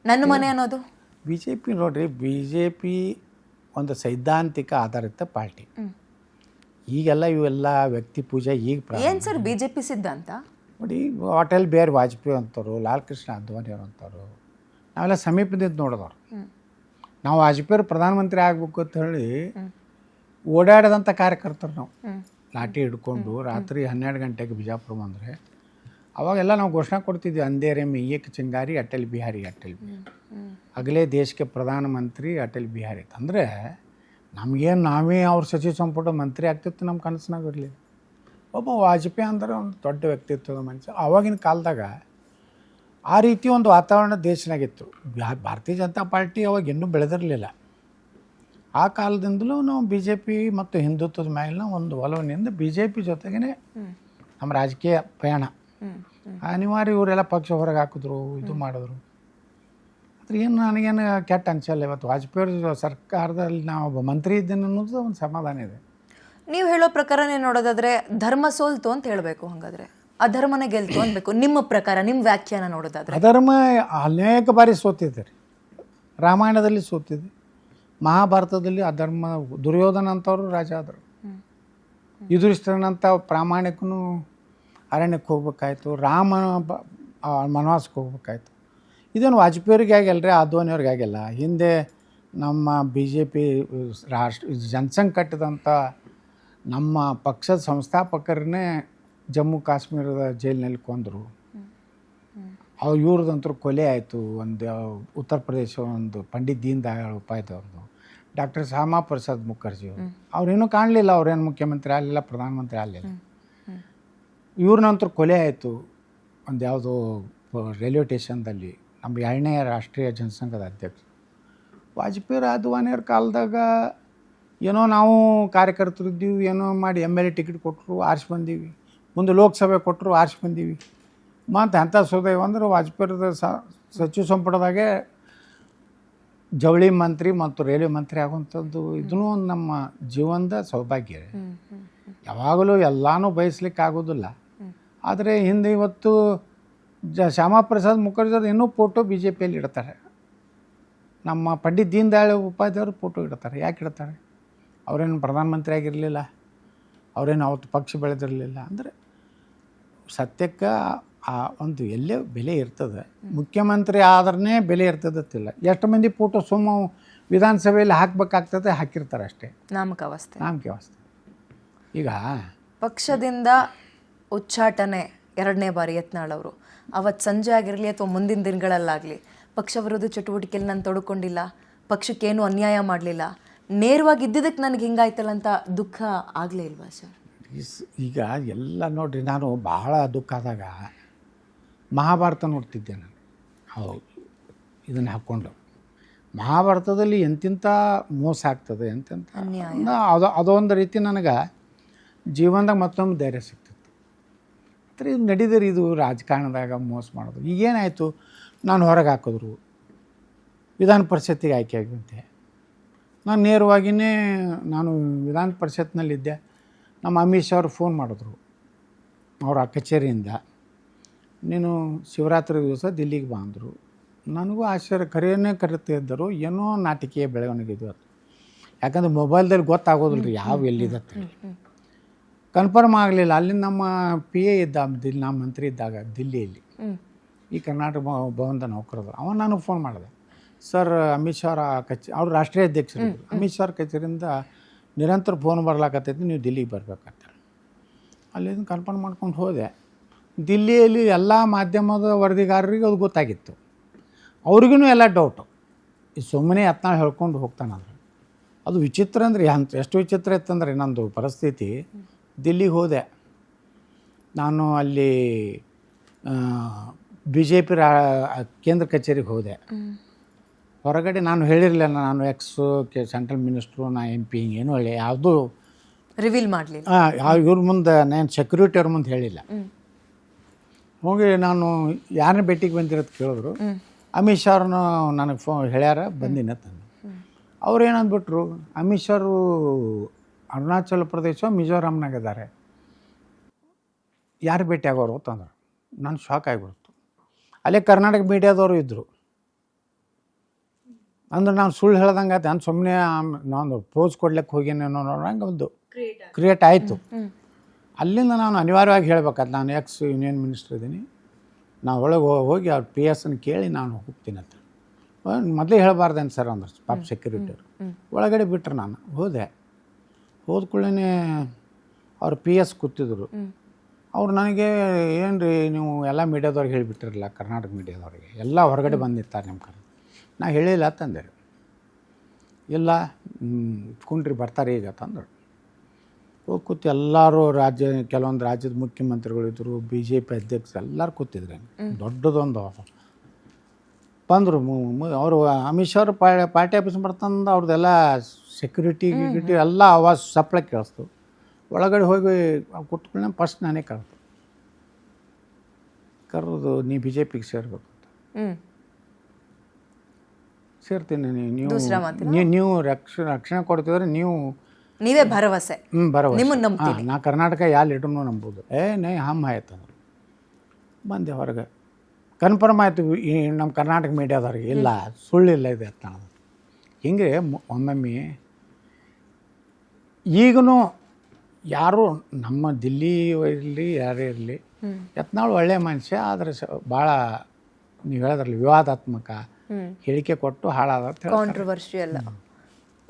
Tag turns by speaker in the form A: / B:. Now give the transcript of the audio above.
A: ನನ್ನ ಮನೆ ಅನ್ನೋದು
B: ಬಿ ಜೆ ಪಿ ನೋಡಿರಿ, ಬಿ ಜೆ ಪಿ ಒಂದು ಸೈದ್ಧಾಂತಿಕ ಆಧಾರಿತ ಪಾರ್ಟಿ. ಈಗೆಲ್ಲ ಇವೆಲ್ಲ ವ್ಯಕ್ತಿ ಪೂಜೆ ಈಗ
A: ಏನು ಸರ್ BJP ಸಿದ್ಧಾಂತ?
B: ನೋಡಿ, ಅಟಲ್ ಬಿಹಾರಿ ವಾಜಪೇಯಿ ಅಂತಾರು, ಲಾಲ್ ಕೃಷ್ಣ ಅದ್ವಾನಿ ಅವ್ರು ಅಂತಾರು, ನಾವೆಲ್ಲ ಸಮೀಪದಿಂದ ನೋಡಿದವ್ರು. ನಾವು ವಾಜಪೇಯಿ ಪ್ರಧಾನಮಂತ್ರಿ ಆಗಬೇಕು ಅಂತ ಹೇಳಿ ಓಡಾಡದಂಥ ಕಾರ್ಯಕರ್ತರು ನಾವು. ಲಾಠಿ ಹಿಡ್ಕೊಂಡು ರಾತ್ರಿ 12 ಗಂಟೆಗೆ ಬಿಜಾಪುರ ಬಂದರೆ ಅವಾಗೆಲ್ಲ ನಾವು ಘೋಷಣೆ ಕೊಡ್ತಿದ್ವಿ, ಅಂಧೇರೆ ಮೇ ಏಕ್ ಚಿಂಗಾರಿ ಅಟಲ್ ಬಿಹಾರಿ ಅಗಲೇ ದೇಶಕ್ಕೆ ಪ್ರಧಾನಮಂತ್ರಿ ಅಟಲ್ ಬಿಹಾರಿ ಅಂದರೆ ನಮಗೇನು ನಾವೇ ಅವ್ರ ಸಚಿವ ಸಂಪುಟ ಮಂತ್ರಿ ಆಗ್ತಿತ್ತು ನಮ್ಮ ಕನಸಿನಾಗ ಇರಲಿಲ್ಲ. ಒಬ್ಬ ವಾಜಪೇಯಿ ಅಂದರೆ ಒಂದು ದೊಡ್ಡ ವ್ಯಕ್ತಿತ್ವದ ಮನುಷ್ಯ. ಆವಾಗಿನ ಕಾಲದಾಗ ಆ ರೀತಿ ಒಂದು ವಾತಾವರಣ ದೇಶನಾಗಿತ್ತು. ಭಾರತೀಯ ಜನತಾ ಪಾರ್ಟಿ ಅವಾಗ ಇನ್ನೂ ಬೆಳೆದಿರಲಿಲ್ಲ. ಆ ಕಾಲದಿಂದಲೂ ನಾವು ಬಿ ಜೆ ಪಿ ಮತ್ತು ಹಿಂದುತ್ವದ ಮೇಲಿನ ಒಂದು ಒಲವಿನಿಂದ ಬಿ ಜೆ ಪಿ ಜೊತೆಗೇ ನಮ್ಮ ರಾಜಕೀಯ ಪಯಣ. ಅನಿವಾರ್ಯ ಇವರೆಲ್ಲ ಪಕ್ಷ ಹೊರಗೆ ಹಾಕಿದ್ರು, ಇದು ಮಾಡಿದ್ರು. ಆದರೆ ಏನು ನನಗೇನು ಕೆಟ್ಟ ಅನಿಸಲ್ಲ. ಇವತ್ತು ವಾಜಪೇಯಿ ಸರ್ಕಾರದಲ್ಲಿ ನಾವು ಒಬ್ಬ ಮಂತ್ರಿ ಇದ್ದೇನೆ ಅನ್ನೋದು ಒಂದು ಸಮಾಧಾನ ಇದೆ.
A: ನೀವು ಹೇಳೋ ಪ್ರಕಾರನೇ ನೋಡೋದಾದ್ರೆ ಧರ್ಮ ಸೋಲ್ತು ಅಂತ ಹೇಳಬೇಕು. ಹಾಗಾದರೆ ಅಧರ್ಮನೇ ಗೆಲ್ತು ಅನ್ಬೇಕು ನಿಮ್ಮ ಪ್ರಕಾರ, ನಿಮ್ಮ ವ್ಯಾಖ್ಯಾನ ನೋಡೋದಾದ್ರೆ?
B: ಅಧರ್ಮ ಅನೇಕ ಬಾರಿ ಸೋತಿದೆ ರೀ. ರಾಮಾಯಣದಲ್ಲಿ ಸೋತಿದೆ, ಮಹಾಭಾರತದಲ್ಲಿ ಅಧರ್ಮ ದುರ್ಯೋಧನ ಅಂತವರು ರಾಜ ಆದರು. ಯುಧಿಷ್ಠಿರನಂಥ ಪ್ರಾಮಾಣಿಕನು ಅರಣ್ಯಕ್ಕೆ ಹೋಗ್ಬೇಕಾಯ್ತು, ರಾಮನ ವನವಾಸಕ್ಕೆ ಹೋಗ್ಬೇಕಾಯ್ತು. ಇದೇನು ವಾಜಪೇಯಿಗೆ ಆಗಿಲ್ಲ, ಅದ್ವಾನಿಯವ್ರಿಗೆ ಆಗಿಲ್ಲ. ಹಿಂದೆ ನಮ್ಮ ಬಿ ಜೆ ಪಿ ಜನಸಂಘ ಕಟ್ಟಿದಂಥ ನಮ್ಮ ಪಕ್ಷದ ಸಂಸ್ಥಾಪಕರನ್ನೇ ಜಮ್ಮು ಕಾಶ್ಮೀರದ ಜೈಲಿನಲ್ಲಿ ಕೊಂದರು. ಇವ್ರದಂತೂ ಕೊಲೆ ಆಯಿತು. ಒಂದು ಉತ್ತರ ಪ್ರದೇಶ ಒಂದು ಪಂಡಿತ್ ದೀನ್ ದಯಾಳ್ ಉಪಾಧ್ಯಾಯವ್ರದ್ದು, ಡಾಕ್ಟರ್ ಶ್ಯಾಮಾ ಪ್ರಸಾದ್ ಮುಖರ್ಜಿ ಅವ್ರೇನೂ ಕಾಣಲಿಲ್ಲ. ಅವ್ರೇನು ಮುಖ್ಯಮಂತ್ರಿ ಆಗಲಿಲ್ಲ, ಪ್ರಧಾನಮಂತ್ರಿ ಆಗಲಿಲ್ಲ. ಇವ್ರನ್ನಂತೂ ಕೊಲೆ ಆಯಿತು ಒಂದು ಯಾವುದೋ ರೈಲ್ವೆ ಸ್ಟೇಷನ್ದಲ್ಲಿ. ನಮ್ಮ 2ನೇ ರಾಷ್ಟ್ರೀಯ ಜನಸಂಘದ ಅಧ್ಯಕ್ಷ ವಾಜಪೇಯಿ ಅದ್ವಾನಿಯವ್ರ ಕಾಲದಾಗ ಏನೋ ನಾವು ಕಾರ್ಯಕರ್ತರಿದ್ದೀವಿ, ಏನೋ ಮಾಡಿ MLA ಟಿಕೆಟ್ ಕೊಟ್ಟರು, ಆರಿಸಿ ಬಂದೀವಿ. ಮುಂದೆ ಲೋಕಸಭೆ ಕೊಟ್ಟರು, ಆರಿಸಿ ಬಂದೀವಿ. ಮತ್ತು ಅಂಥ ಸುದೈವ ಅಂದ್ರೆ ವಾಜಪೇಯಿದ ಸಚಿವ ಸಂಪುಟದಾಗೆ ಜವಳಿ ಮಂತ್ರಿ ಮತ್ತು ರೈಲ್ವೆ ಮಂತ್ರಿ ಆಗುವಂಥದ್ದು ಇದೂ ಒಂದು ನಮ್ಮ ಜೀವನದ ಸೌಭಾಗ್ಯ. ಯಾವಾಗಲೂ ಎಲ್ಲನೂ ಬಯಸ್ಲಿಕ್ಕೆ ಆಗೋದಿಲ್ಲ. ಆದರೆ ಹಿಂದೆ ಇವತ್ತು ಶ್ಯಾಮಾ ಪ್ರಸಾದ್ ಮುಖರ್ಜಿಯವ್ರು ಇನ್ನೂ ಫೋಟೋ ಬಿ ಜೆ ಪಿಯಲ್ಲಿ ಇಡ್ತಾರೆ. ನಮ್ಮ ಪಂಡಿತ್ ದೀನ್ ದಯಾಳ್ ಉಪಾಧ್ಯಾಯವ್ರ ಫೋಟೋ ಇಡ್ತಾರೆ. ಯಾಕೆ ಇಡ್ತಾರೆ? ಅವರೇನು ಪ್ರಧಾನಮಂತ್ರಿ ಆಗಿರಲಿಲ್ಲ, ಅವರೇನು ಅವತ್ತು ಪಕ್ಷ ಬೆಳೆದಿರಲಿಲ್ಲ. ಅಂದರೆ ಸತ್ಯಕ್ಕೆ ಆ ಒಂದು ಎಲ್ಲೇ ಬೆಲೆ ಇರ್ತದೆ. ಮುಖ್ಯಮಂತ್ರಿ ಆದ್ರೇ ಬೆಲೆ ಇರ್ತದತ್ತಿಲ್ಲ. ಎಷ್ಟು ಮಂದಿ ಫೋಟೋ ಸುಮ್ಮ ವಿಧಾನಸಭೆಯಲ್ಲಿ ಹಾಕಬೇಕಾಗ್ತದೆ, ಹಾಕಿರ್ತಾರೆ ಅಷ್ಟೇ. ನಾಮಕಾವಸ್ಥೆ. ಈಗ
A: ಪಕ್ಷದಿಂದ ಉಚ್ಚಾಟನೆ 2ನೇ ಬಾರಿ ಯತ್ನಾಳ್ ಅವರು ಅವತ್ತು ಸಂಜೆ ಆಗಿರಲಿ ಅಥವಾ ಮುಂದಿನ ದಿನಗಳಲ್ಲಾಗಲಿ ಪಕ್ಷ ವಿರೋಧ ಚಟುವಟಿಕೆಯಲ್ಲಿ ನಾನು ತೊಡ್ಕೊಂಡಿಲ್ಲ, ಪಕ್ಷಕ್ಕೇನು ಅನ್ಯಾಯ ಮಾಡಲಿಲ್ಲ, ನೇರವಾಗಿ ಇದ್ದಿದ್ದಕ್ಕೆ ನನಗೆ ಹಿಂಗಾಯ್ತಲ್ಲ ಅಂತ ದುಃಖ ಆಗಲೇ ಇಲ್ವಾ ಸರ್?
B: ಈಗ ಎಲ್ಲ ನೋಡ್ರಿ, ನಾನು ಭಾಳ ದುಃಖ ಆದಾಗ ಮಹಾಭಾರತ ನೋಡ್ತಿದ್ದೆ ನಾನು. ಹೌದು, ಇದನ್ನು ಹಾಕ್ಕೊಂಡು ಮಹಾಭಾರತದಲ್ಲಿ ಎಂತೆಂಥ ಮೋಸ ಆಗ್ತದೆ, ಎಂತೆಂಥ ಅದೊಂದು ರೀತಿ ನನಗೆ ಜೀವನದಾಗ ಮತ್ತೊಮ್ಮೆ ಧೈರ್ಯ ಸಿಗ್ತಿತ್ತು. ಆದರೆ ಇದು ನಡೀದ್ರಿ, ಇದು ರಾಜಕಾರಣದಾಗ ಮೋಸ ಮಾಡೋದು. ಈಗೇನಾಯಿತು, ನಾನು ಹೊರಗೆ ಹಾಕಿದ್ರು, ವಿಧಾನ ಪರಿಷತ್ತಿಗೆ ಆಯ್ಕೆ ಆಗಿದ್ದೆ. ನಾನು ನೇರವಾಗಿಯೇ ನಾನು ವಿಧಾನ ಪರಿಷತ್ನಲ್ಲಿದ್ದೆ. ನಮ್ಮ ಅಮಿತ್ ಶಾ ಅವರು ಫೋನ್ ಮಾಡಿದ್ರು ಅವ್ರ ಕಚೇರಿಯಿಂದ, ನೀನು ಶಿವರಾತ್ರಿ ದಿವಸ ದಿಲ್ಲಿಗೆ ಬಾ ಅಂದರು. ನನಗೂ ಆಶ್ಚರ್ಯ, ಕರೀತಿದ್ದರು. ಏನೋ ನಾಟಿಕೆಯ ಬೆಳವಣಿಗೆ ಇದು ಅದು. ಯಾಕಂದ್ರೆ ಮೊಬೈಲ್ದಲ್ಲಿ ಗೊತ್ತಾಗೋದಿಲ್ಲ ರೀ ಯಾವ ಎಲ್ಲಿದೆ ಕನ್ಫರ್ಮ್ ಆಗಲಿಲ್ಲ. ಅಲ್ಲಿ ನಮ್ಮ PA ಇದ್ದ, ನಮ್ಮ ಮಂತ್ರಿ ಇದ್ದಾಗ ದಿಲ್ಲಿಯಲ್ಲಿ, ಈ ಕರ್ನಾಟಕ ಭವನದ ನೌಕರರು. ಅವನು ನನಗೆ ಫೋನ್ ಮಾಡಿದೆ, ಸರ್ ಅಮಿತ್ ಶಾ ಅವರ ಅವರು ರಾಷ್ಟ್ರೀಯ ಅಧ್ಯಕ್ಷರು, ಅಮಿತ್ ಶಾ ಅವ್ರ ಕಚೇರಿಯಿಂದ ನಿರಂತರ ಫೋನ್ ಬರ್ಲಾಕತ್ತೈತಿ, ನೀವು ದಿಲ್ಲಿಗೆ ಬರ್ಬೇಕಂತ. ಅಲ್ಲಿಂದ ಕನ್ಫರ್ಮ್ ಮಾಡ್ಕೊಂಡು ಹೋದೆ. ದಿಲ್ಲಿಯಲ್ಲಿ ಎಲ್ಲ ಮಾಧ್ಯಮದ ವರದಿಗಾರರಿಗೆ ಅದು ಗೊತ್ತಾಗಿತ್ತು. ಅವ್ರಿಗೂ ಎಲ್ಲ ಡೌಟು, ಈ ಸುಮ್ಮನೆ ಯತ್ನಾಳ್ ಹೇಳ್ಕೊಂಡು ಹೋಗ್ತಾನಂದ್ರೆ. ಅದು ವಿಚಿತ್ರ ಅಂದರೆ ಎಷ್ಟು ವಿಚಿತ್ರ ಇತ್ತಂದರೆ, ನಂದು ಪರಿಸ್ಥಿತಿ ದಿಲ್ಲಿಗೆ ಹೋದೆ ನಾನು. ಅಲ್ಲಿ BJP ಕೇಂದ್ರ ಕಚೇರಿಗೆ ಹೋದೆ. ಹೊರಗಡೆ ನಾನು ಹೇಳಿರಲಿಲ್ಲ, ನಾನು ಸೆಂಟ್ರಲ್ ಮಿನಿಸ್ಟ್ರು, ನಾ MP, ಹಿಂಗೇನು ಹೇಳಿ ಯಾವುದೂ
A: ರಿವೀಲ್ ಮಾಡಲಿಲ್ಲ.
B: ಇವ್ರ ಮುಂದೆ ನಾನು ಸೆಕ್ಯೂರಿಟಿ ಅವ್ರ ಮುಂದೆ ಹೇಳಿಲ್ಲ. ಹೋಗಿ ನಾನು ಯಾರನ್ನ ಭೇಟಿಗೆ ಬಂದಿರೋದು ಕೇಳಿದ್ರು. ಅಮಿತ್ ಶಾ ಅವ್ರನ್ನ ನನಗೆ ಫೋನ್ ಹೇಳ್ಯಾರ, ಬಂದಿನ ತಂದು. ಅವ್ರು ಏನಂದ್ಬಿಟ್ರು, ಅಮಿತ್ ಶಾ ಅವರು ಅರುಣಾಚಲ ಪ್ರದೇಶ ಮಿಜೋರಾಮ್ನಾಗ ಇದ್ದಾರೆ, ಯಾರು ಭೇಟಿ ಆಗೋರು ಅಂತಂದ್ರೆ ನಾನು ಶಾಕ್ ಆಗಿಬಿಡ್ತು. ಅಲ್ಲೇ ಕರ್ನಾಟಕ ಮೀಡಿಯಾದವರು ಇದ್ದರು. ಅಂದ್ರೆ ನಾನು ಸುಳ್ಳು ಹೇಳ್ದಂಗೆ ಆಯ್ತು. ನಾನು ಸುಮ್ಮನೆ ನಾನು ಪೋಸ್ ಕೊಡ್ಲಿಕ್ಕೆ ಹೋಗೇನೇನೋ ನೋಡಂಗೆ ಒಂದು ಕ್ರಿಯೇಟ್ ಆಯಿತು. ಅಲ್ಲಿಂದ ನಾನು ಅನಿವಾರ್ಯವಾಗಿ ಹೇಳ್ಬೇಕಾದ್ ನಾನು ಯೂನಿಯನ್ ಮಿನಿಸ್ಟರ್ ಇದ್ದೀನಿ, ನಾವು ಒಳಗೆ ಹೋಗಿ ಅವ್ರ PS ಕೇಳಿ ನಾನು ಹೋಗ್ತೀನಿ ಅಂತ. ಮೊದಲೇ ಹೇಳಬಾರ್ದೇನು ಸರ್ ಅಂದ್ರೆ ಪಾಪ ಸೆಕ್ಯೂರಿಟಿಯವರು ಒಳಗಡೆ ಬಿಟ್ಟರು. ನಾನು ಹೋದ ಕೂಡಲೇ ಅವ್ರ PS ಕೂತಿದ್ರು. ಅವ್ರು ನನಗೆ ಏನು ರೀ ನೀವು ಎಲ್ಲ ಮೀಡಿಯಾದವ್ರಿಗೆ ಹೇಳಿಬಿಟ್ಟಿರಲ್ಲ, ಕರ್ನಾಟಕ ಮೀಡಿಯಾದವ್ರಿಗೆ ಎಲ್ಲ ಹೊರಗಡೆ ಬಂದಿರ್ತಾರೆ ನಿಮ್ಮ ಕರೆ. ನಾ ಹೇಳಿಲ್ಲ ತಂದೆ. ಇಲ್ಲ ಕುಂಡ್ರಿ ಬರ್ತಾರೆ ಈಗ ತಂದರು. ಹೋಗಿ ಕೂತು ಎಲ್ಲರೂ ಕೆಲವೊಂದು ರಾಜ್ಯದ ಮುಖ್ಯಮಂತ್ರಿಗಳಿದ್ದರು, BJP ಅಧ್ಯಕ್ಷ ಎಲ್ಲರೂ ಕೂತಿದ್ರು. ದೊಡ್ಡದೊಂದು ಬಂದರು. ಅವರು ಅಮಿತ್ ಶಾ ಅವರು ಪಾರ್ಟಿ ಆಫೀಸ್ ಬರ್ತಂದು ಅವ್ರದ್ದೆಲ್ಲ ಸೆಕ್ಯೂರಿಟಿ ಎಲ್ಲ ಆವಾಜ್ ಸಪ್ಲ ಕೇಳಿಸ್ತು. ಒಳಗಡೆ ಹೋಗಿ ಕೂತ್ಕೊಳ್ಳೆ ಫಸ್ಟ್ ನಾನೇ ಕರೆದು ನೀ BJPಗೆ ಸೇರ್ಬೇಕು ಅಂತ. ಸೇರ್ತೀನಿ, ನೀವು ರಕ್ಷಣೆ ಕೊಡ್ತಿದ್ರೆ
A: ನೀವೇ ಭರವಸೆ
B: ಭರವಸೆ. ನಾ ಕರ್ನಾಟಕ ಯಾವ ಲೀಡರ್ನೂ ನಂಬೋದು. ನೈ ಹಮ್ ಆಯ್ತಂದ್ರು. ಬಂದೆ ಹೊರಗೆ. ಕನ್ಫರ್ಮ್ ಆಯಿತು ನಮ್ಮ ಕರ್ನಾಟಕ ಮೀಡಿಯಾದವ್ರಿಗೆ, ಇಲ್ಲ ಸುಳ್ಳಿಲ್ಲ ಇದೆ ಅಂತ. ಹಿಂಗೆ ಒಮ್ಮೊಮ್ಮೆ ಈಗೂ ಯಾರು ನಮ್ಮ ದಿಲ್ಲಿ ಇರಲಿ ಯಾರೇ ಇರಲಿ, ಯತ್ನಾಳ್ ಒಳ್ಳೆಯ ಮನುಷ್ಯ, ಆದರೆ ಭಾಳ ನೀವು ಹೇಳಿದ್ರಲ್ಲಿ ವಿವಾದಾತ್ಮಕ ಹೇಳಿಕೆ ಕೊಟ್ಟು ಹಾಳಾದ
A: ಕಾಂಟ್ರವರ್ಷಿಯಲ್.